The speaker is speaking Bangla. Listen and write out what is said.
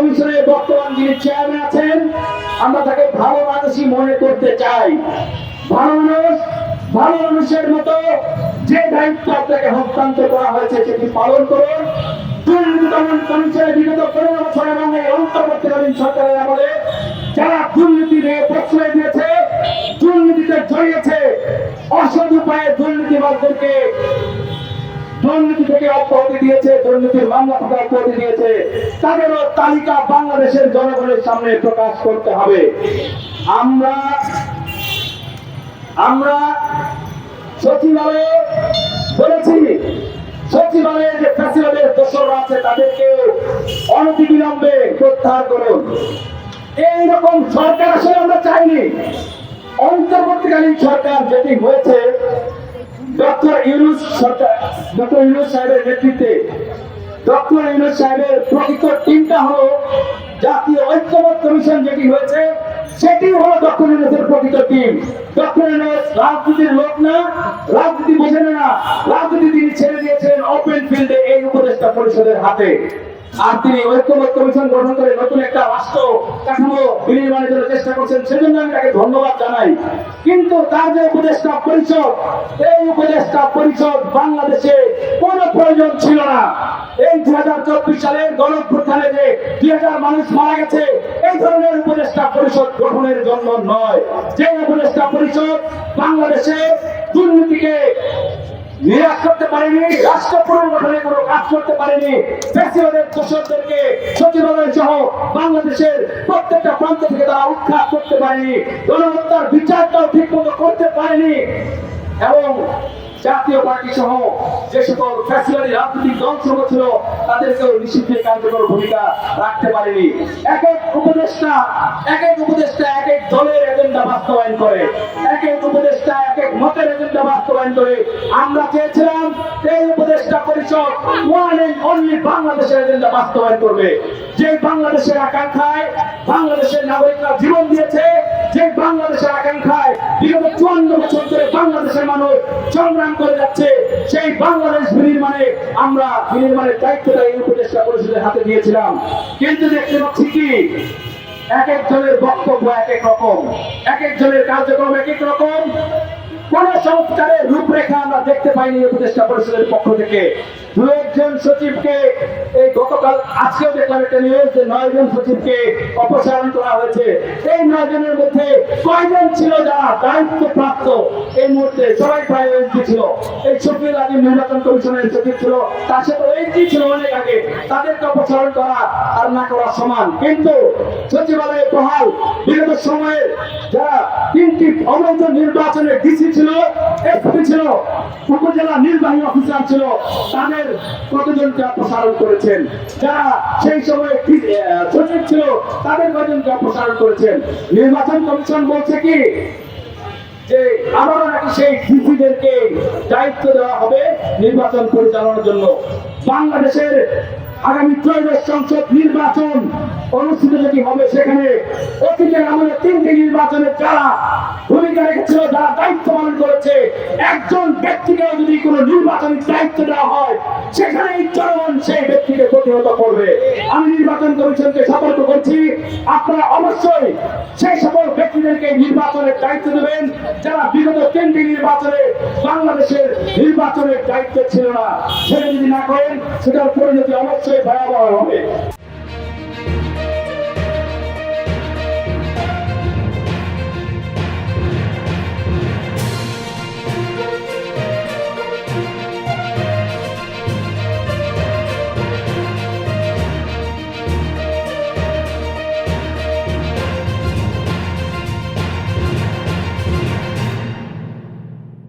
কমিশনের বর্তমান যিনি চেয়ারম্যান আছেন, আমরা তাকে ভালো মানুষই মনে করতে চাই। ভালো মানুষ, ভালো মানুষের মতো যে দায়িত্ব আপনাকে হস্তান্তর করা হয়েছে সেটি পালন করুন। দুর্নীতি দমন কমিশনের বিগত 15 বছর এবং এই অন্তর্বর্তীকালীন সরকারের আমলে যারা দুর্নীতি নিয়ে প্রশ্রয় দিয়েছে, দুর্নীতিতে জড়িয়েছে, অসৎ উপায়ে দুর্নীতিবাদদেরকে দুর্নীতি থেকে অব্যাহতি দিয়েছে, দুর্নীতির মামলা থেকে অব্যাহতি দিয়েছে, তাদেরও তালিকা বাংলাদেশের জনগণের সামনে প্রকাশ করতে হবে। আমরা সচিবালয়ে বলেছি, সচিবালয়ে যে ফ্যাসিলিটির দোষরা আছে তাদেরকে অনতিবিলম্বে প্রত্যাহার করুন। এইরকম সরকার আসলে আমরা চাইনি। অন্তর্বর্তীকালীন সরকার যেটি হয়েছে, ডক্টর ইউনূস সাহেবের নেতৃত্বে ডক্টর ইউনূস সাহেবের প্রকৃত টিমটা হলো জাতীয় ঐক্যমত্য কমিশন। যেটি হয়েছে সেটি হলো ডক্টর ইউনূসের প্রকৃত টিম। ডক্টর ইউনূস রাজনীতির লোক না, রাজনীতি বোঝেন না, রাজনীতি তিনি ছেড়ে দিয়েছেন ওপেন ফিল্ডে এই উপদেষ্টা পরিষদের হাতে। আর তিনি ঐক্যমত্য কমিশন গঠন করে নতুন একটা রাষ্ট্র কাঠামো বিনির্মাণের জন্য চেষ্টা করছেন, সেজন্য আমি তাকে ধন্যবাদ জানাই। কিন্তু তার যে উপদেষ্টা পরিষদ, এই উপদেষ্টা পরিষদ বাংলাদেশে কোনো প্রয়োজন ছিল না। এই 2024 সালের গণঅভ্যুত্থানে যে 2000 মানুষ মারা গেছে, এই ধরনের উপদেষ্টা পরিষদ গঠনের জন্য নয়। যে উপদেষ্টা পরিষদ বাংলাদেশে দুর্নীতিকে নিরাশ করতে পারেনি, রাষ্ট্র পুনর্গঠনে কোনো কাজ করতে পারেনি, ফ্যাসিবাদের দোষরদেরকে সচিবালয় সহ বাংলাদেশের প্রত্যেকটা প্রান্ত থেকে তারা উৎখাত করতে পারেনি, গণহত্যার বিচারটাও ঠিক মতো করতে পারেনি, এবং জাতীয় পার্টি সহ যে সকল ফ্যাসিবাদী রাজনৈতিক দল ছিল তাদেরকেও নিষিদ্ধে কার্যকর ভূমিকা রাখতে পারেনি। এক এক উপদেষ্টা এক এক দলের এজেন্ডা বাস্তবায়ন করে, এক এক উপদেষ্টা এক এক মতের এজেন্ডা বাস্তবায়ন করে। আমরা চেয়েছিলাম এই উপদেষ্টা পরিষদ ওয়ান এন্ড অনলি বাংলাদেশের এজেন্ডা বাস্তবায়ন করবে। যে বাংলাদেশের আকাঙ্ক্ষায় বাংলাদেশের নাগরিকরা জীবন দিয়েছে, যে বাংলাদেশের আকাঙ্ক্ষায় বিগত 54 বছর ধরে বাংলাদেশের মানুষ সংগ্রাম করে যাচ্ছে, সেই বাংলাদেশ বিনির্মাণের দায়িত্বটা এই উপদেষ্টা পরিষদের হাতে দিয়েছিলাম। কিন্তু দেখতে পাচ্ছি কি, এক একজনের বক্তব্য এক এক রকম, এক একজনের কার্যক্রম এক এক রকম। কোন সংস্কারের রূপরেখা আমরা দেখতে পাইনি উপদেষ্টা পরিষদের পক্ষ থেকে। দু একজন সচিবকে, এই গতকাল আজকেও দেখলাম একটা নিউজ যে 9 জন সচিবকে অপসারণ করা হয়েছে। এই 9 জনের মধ্যে কয়জন ছিল যারা দায়িত্বপ্রাপ্ত? এই মুহূর্তে সবাই প্রায় এসডি ছিল। এই শফিউল আজিম নির্বাচন কমিশনের সচিব ছিল, তার সাথে এসডি ছিল অনেক আগে। তাদেরকে অপসারণ করা আর না করা সমান। কিন্তু সচিবালয়ে বহাল বিগত সময়ে যারা 3টি অবৈধ নির্বাচনের ডিসি ছিল, এসপি ছিল, উপজেলা নির্বাহী অফিসার ছিল, তাদের কতজনকে অপসারণ করেছেন? যারা সেই সময় সচিব ছিল তাদের কতজনকে অপসারণ করেছেন? নির্বাচন কমিশন বলছে কি যে আবারও নাকি সেই ডিসিদেরকে দায়িত্ব দেওয়া হবে নির্বাচন পরিচালনার জন্য। বাংলাদেশের আগামী ত্রয়োদশ সংসদ নির্বাচন অনুষ্ঠিত যেটি হবে, সেখানে অতীতের আমাদের 3টি নির্বাচনে যারা ভূমিকা রেখেছিল, যারা দায়িত্ব পালন করেছে, একজন ব্যক্তিকে যদি কোনো নির্বাচনী দায়িত্ব দেওয়া হয়, সেখানে জনগণ সেই ব্যক্তিকে প্রতিহত করবে। আমি নির্বাচন কমিশনকে সতর্ক করছি, আপনারা অবশ্যই সেই সকল ব্যক্তিদেরকে নির্বাচনের দায়িত্ব দেবেন যারা বিগত 3টি নির্বাচনে বাংলাদেশের নির্বাচনের দায়িত্ব ছিল না। সেটা যদি না করেন, সেটার পরিণতি অবশ্যই ভয়াবহ হবে।